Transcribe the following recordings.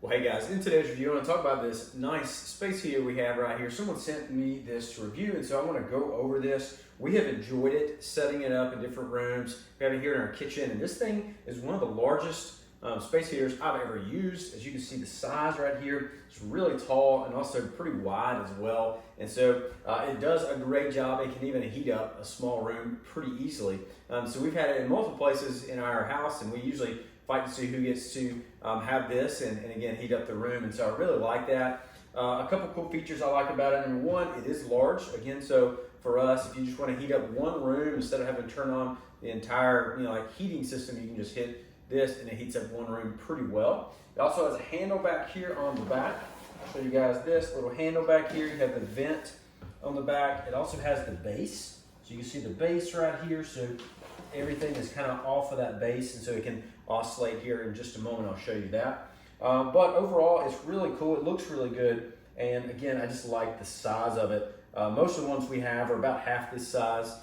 Well, hey guys, in today's review, I want to talk about this nice space heater we have right here. Someone sent me this to review, and so I want to go over this. We have enjoyed it, setting it up in different rooms. We have it here in our kitchen, and this thing is one of the largest space heaters I've ever used. As you can see, the size right here, it's really tall and also pretty wide as well. And so it does a great job. It can even heat up a small room pretty easily. So we've had it in multiple places in our house, and we usually fight to see who gets to have this and again heat up the room, and so I really like that. A couple cool features I like about it. Number one, it is large. Again, so for us, if you just want to heat up one room instead of having to turn on the entire like heating system, you can just hit this and it heats up one room pretty well. It also has a handle back here on the back. I'll show you guys this little handle back here. You have the vent on the back. It also has the base, so you can see the base right here. So everything is kind of off of that base, and so it can oscillate here in just a moment. I'll show you that. But overall, it's really cool. It looks really good, and again, I just like the size of it. Most of the ones we have are about half this size,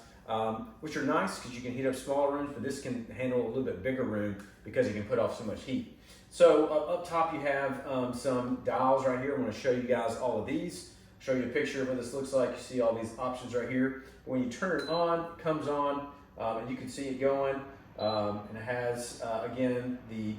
which are nice because you can heat up smaller rooms, but this can handle a little bit bigger room because you can put off so much heat. So up top you have some dials right here. I'm going to show you guys all of these. Show you a picture of what this looks like. You see all these options right here. When you turn it on, it comes on. And you can see it going, and it has, again, the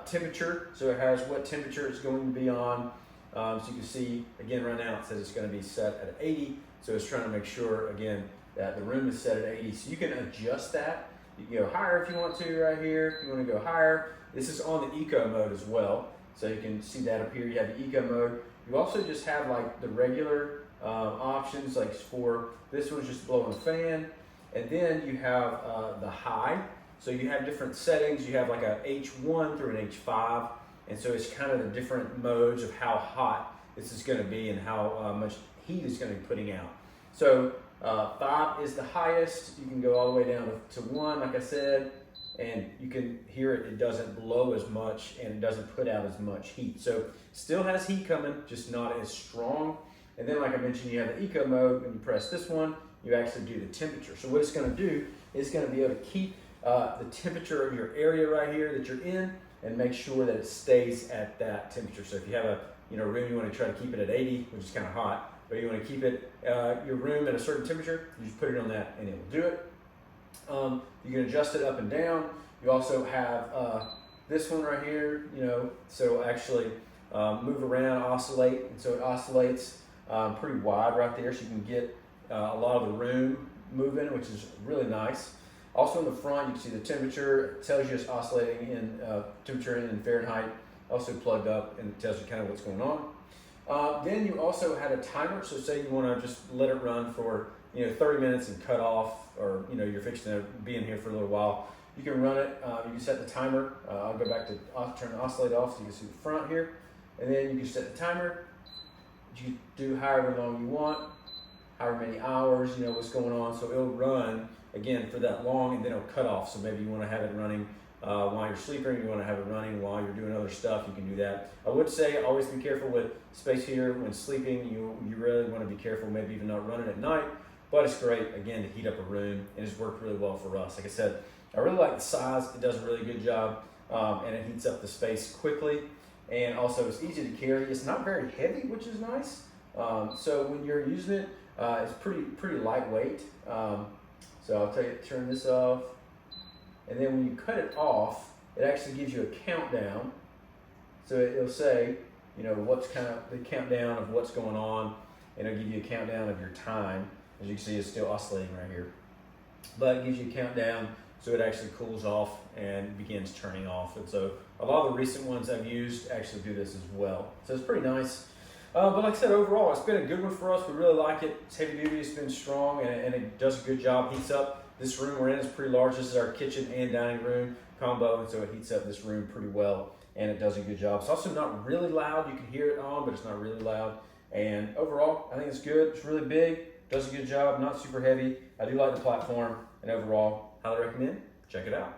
temperature. So it has what temperature it's going to be on. So you can see, again, right now it says it's going to be set at 80. So it's trying to make sure, again, that the room is set at 80. So you can adjust that. You can go higher if you want to right here. If you want to go higher. This is on the eco mode as well. So you can see that up here. You have the eco mode. You also just have like the regular options, like for this one's just blowing a fan. And then you have the high. So you have different settings. You have like a H1 through an H5. And so it's kind of the different modes of how hot this is going to be and how much heat it's going to be putting out. So 5 is the highest. You can go all the way down to 1, like I said. And you can hear it, it doesn't blow as much and it doesn't put out as much heat. So still has heat coming, just not as strong. And then like I mentioned, you have the eco mode. When you press this one, you actually do the temperature. So what it's going to do is going to be able to keep the temperature of your area right here that you're in and make sure that it stays at that temperature. So if you have a room, you want to try to keep it at 80, which is kind of hot, but you want to keep it your room at a certain temperature, you just put it on that and it will do it. You can adjust it up and down. You also have this one right here, so it'll actually move around, oscillate, and so it oscillates pretty wide right there, so you can get a lot of the room moving, which is really nice. Also in the front, you can see the temperature. It tells you it's oscillating in temperature in Fahrenheit. Also plugged up, and it tells you kind of what's going on. Then you also had a timer. So say you want to just let it run for 30 minutes and cut off, or you're fixing to be in here for a little while. You can run it. You can set the timer. I'll go back to turn the oscillate off so you can see the front here, and then you can set the timer. You can do however long you want, however many hours, what's going on. So it'll run again for that long, and then it'll cut off. So maybe you want to have it running while you're sleeping, you want to have it running while you're doing other stuff, you can do that. I would say always be careful with space heater when sleeping. You really want to be careful, maybe even not running at night, but it's great, again, to heat up a room, and it's worked really well for us. Like I said, I really like the size. It does a really good job, and it heats up the space quickly, and also it's easy to carry. It's not very heavy, which is nice. So when you're using it, it's pretty lightweight. So I'll tell you, turn this off. And then when you cut it off, it actually gives you a countdown. So it'll say, what's kind of the countdown of what's going on, and it'll give you a countdown of your time. As you can see, it's still oscillating right here. But it gives you a countdown, so it actually cools off and begins turning off. And so a lot of the recent ones I've used actually do this as well. So it's pretty nice. But like I said, overall, it's been a good one for us. We really like it. It's heavy duty, it's been strong, and it does a good job. Heats up this room we're in. Is pretty large. This is our kitchen and dining room combo, and so it heats up this room pretty well, and it does a good job. It's also not really loud. You can hear it on, but it's not really loud. And overall, I think it's good. It's really big, does a good job, not super heavy. I do like the platform, and overall, highly recommend. Check it out.